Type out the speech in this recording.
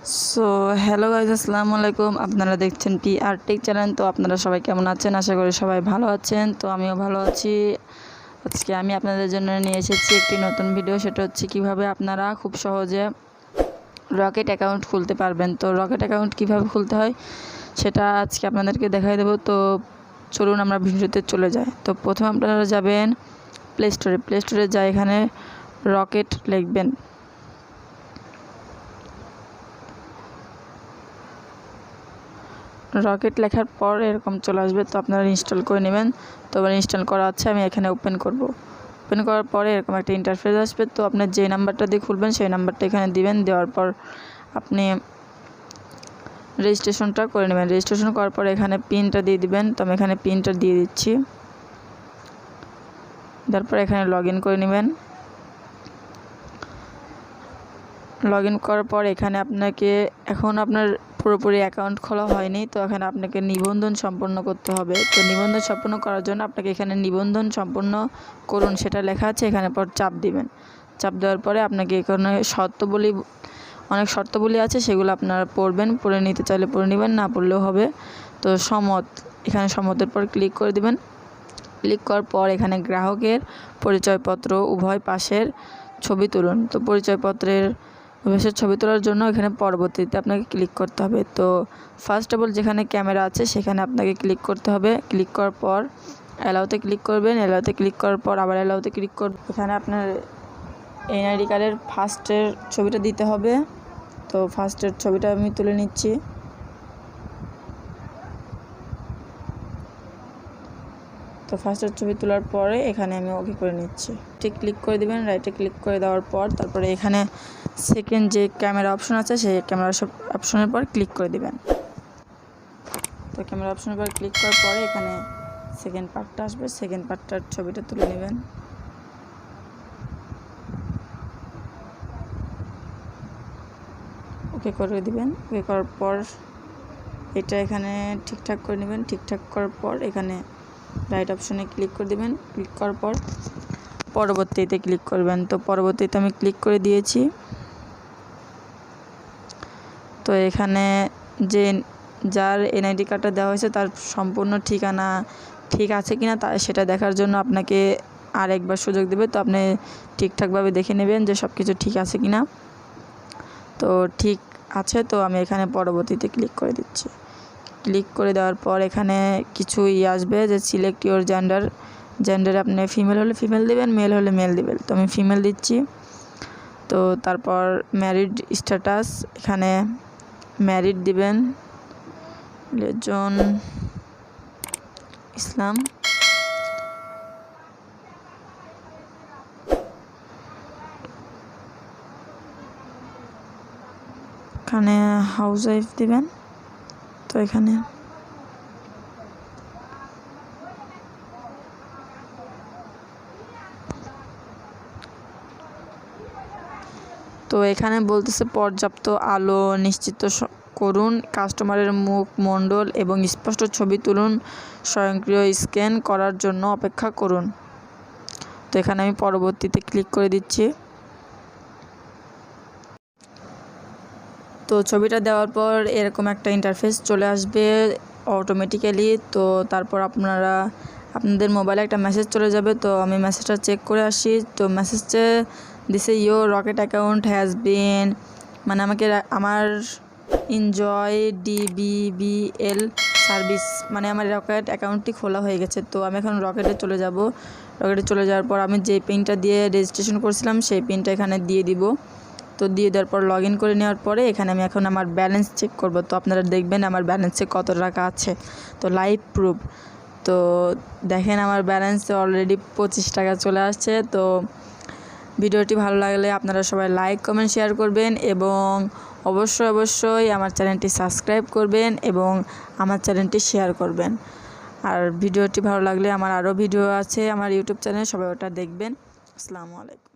So hello guys, আসসালামু আলাইকুম। আপনারা দেখছেন PR টেক চ্যানেল। তো আপনারা সবাই কেমন আছেন? আশা করি সবাই ভালো আছেন। তো আমিও ভালো আছি। আজকে আমি আপনাদের জন্য নিয়ে এসেছি একটি নতুন ভিডিও। সেটা হচ্ছে কিভাবে আপনারা খুব সহজে রকেট অ্যাকাউন্ট খুলতে পারবেন। তো রকেট অ্যাকাউন্ট কিভাবে খুলতে হয় সেটা আজকে আপনাদেরকে দেখাই দেবো। তো চলুন আমরা ভিডিওতে চলে যাই। তো প্রথমে আপনারা যাবেন প্লে স্টোরে যাই, এখানে রকেট লিখবেন। রকেট লেখার পর এরকম চলে আসবে। তো আপনারা ইনস্টল করে নেবেন। তো এবার ইনস্টল করা আছে, আমি এখানে ওপেন করব। ওপেন করার পরে এরকম একটা ইন্টারফেস আসবে। তো আপনার যে নাম্বারটা দিয়ে খুলবেন সেই নাম্বারটা এখানে দিবেন। দেওয়ার পর আপনি রেজিস্ট্রেশনটা করে নেবেন। রেজিস্ট্রেশন করার পর এখানে পিনটা দিয়ে দিবেন। তো আমি এখানে পিনটা দিয়ে দিচ্ছি। তারপর এখানে লগ ইন করে নেবেন। লগ ইন করার পর এখানে আপনাকে এখন আপনার পুরোপুরি অ্যাকাউন্ট খোলা হয়নি, তো এখানে আপনাকে নিবন্ধন সম্পন্ন করতে হবে। তো নিবন্ধন সম্পন্ন করার জন্য আপনাকে এখানে নিবন্ধন সম্পন্ন করুন সেটা লেখা আছে, এখানে পর চাপ দিবেন। চাপ দেওয়ার পরে আপনাকে এখানে অনেক শর্তাবলী আছে, সেগুলো আপনারা পড়বেন। পড়ে নিতে চাইলে পড়ে নেবেন, না পড়লেও হবে। তো এখানে সমতের পর ক্লিক করে দিবেন। ক্লিক করার পর এখানে গ্রাহকের পরিচয়পত্র উভয় পাশের ছবি তুলুন। তো পরিচয়পত্রের ভেসের ছবি তোলার জন্য এখানে পরবর্তীতে আপনাকে ক্লিক করতে হবে। তো ফার্স্ট অফ অল যেখানে ক্যামেরা আছে সেখানে আপনাকে ক্লিক করতে হবে। ক্লিক করার পর অ্যালাউতে ক্লিক করবেন। অ্যালাউতে ক্লিক করার পর আবার অ্যালাউতে ক্লিক করবেন। এখানে আপনার NID কার্ডের ফার্স্টের ছবিটা দিতে হবে। তো ফার্স্টের ছবিটা আমি তুলে নিচ্ছি। তো ফার্স্টের ছবি তোলার পরে এখানে আমি ওকে করে নিচ্ছি। ঠিক ক্লিক করে দিবেন। রাইটে ক্লিক করে দেওয়ার পর তারপরে এখানে সেকেন্ড যে ক্যামেরা অপশন আছে সেই ক্যামেরা অপশনের পর ক্লিক করে দিবেন। তো ক্যামেরা অপশনের পর ক্লিক করার পরে এখানে সেকেন্ড পার্টটা আসবে। সেকেন্ড পার্টটার ছবিটা তুলে নেবেন। ওকে করে দিবেন। ওকে করার পর এটা এখানে ঠিকঠাক করে নেবেন। ঠিকঠাক করার পর এখানে রাইট অপশনে ক্লিক করে দিবেন। ক্লিক করার পর পরবর্তীতে ক্লিক করবেন। তো পরবর্তীতে আমি ক্লিক করে দিয়েছি। তো এখানে যার NID কার্ডটা দেওয়া হয়েছে তার সম্পূর্ণ ঠিকানা ঠিক আছে কিনা সেটা দেখার জন্য আপনাকে আরেকবার সুযোগ দেবে। তো আপনি ঠিকঠাকভাবে দেখে নেবেন যে সব কিছু ঠিক আছে কিনা। তো ঠিক আছে, তো আমি এখানে পরবর্তীতে ক্লিক করে দিচ্ছি। ক্লিক করে দেওয়ার পর এখানে কিছু আসবে যে সিলেক্ট ইউর জেন্ডার আপনি ফিমেল হলে ফিমেল দিবেন, মেল হলে মেল দিবেন। তো আমি ফিমেল দিচ্ছি। তো তারপর ম্যারিড স্ট্যাটাস এখানে ম্যারিড দিবেন, রিলিজন ইসলাম। এখানে হাউস ওয়াইফ দিবেন। তো এখানে বলতেছে পর্যাপ্ত আলো নিশ্চিত করুন, কাস্টমারের মুখমণ্ডল এবং স্পষ্ট ছবি তুলুন, স্বয়ংক্রিয় স্ক্যান করার জন্য অপেক্ষা করুন। তো এখানে আমি পরবর্তীতে ক্লিক করে দিচ্ছি। তো ছবিটা দেওয়ার পর এরকম একটা ইন্টারফেস চলে আসবে অটোমেটিক্যালি। তো তারপর আপনাদের মোবাইলে একটা মেসেজ চলে যাবে। তো আমি মেসেজটা চেক করে আসি। তো মেসেজে দিছে your rocket account has been, মানে আমার এনজয় DBBL সার্ভিস, মানে আমার রকেট অ্যাকাউন্টটি খোলা হয়ে গেছে। তো আমি এখন রকেটে চলে যাব। রকেটে চলে যাওয়ার পর আমি যে পিনটা দিয়ে রেজিস্ট্রেশন করেছিলাম সেই পিনটা এখানে দিয়ে দিব। তো দিয়ে দেওয়ার পর লগ ইন করে নেওয়ার পরে এখানে আমি এখন আমার ব্যালেন্স চেক করব। তো আপনারা দেখবেন আমার ব্যালেন্সে কত টাকা আছে। তো লাইভ প্রুফ, তো দেখেন আমার ব্যালেন্সে অলরেডি 25 টাকা চলে আসছে। তো ভিডিওটি ভালো লাগলে আপনারা সবাই লাইক কমেন্ট শেয়ার করবেন এবং অবশ্যই আমার চ্যানেলটি সাবস্ক্রাইব করবেন এবং আমার চ্যানেলটি শেয়ার করবেন। আর ভিডিওটি ভালো লাগলে আমার আরও ভিডিও আছে আমার ইউটিউব চ্যানেলে, সবাই ওটা দেখবেন। আসসালামু আলাইকুম।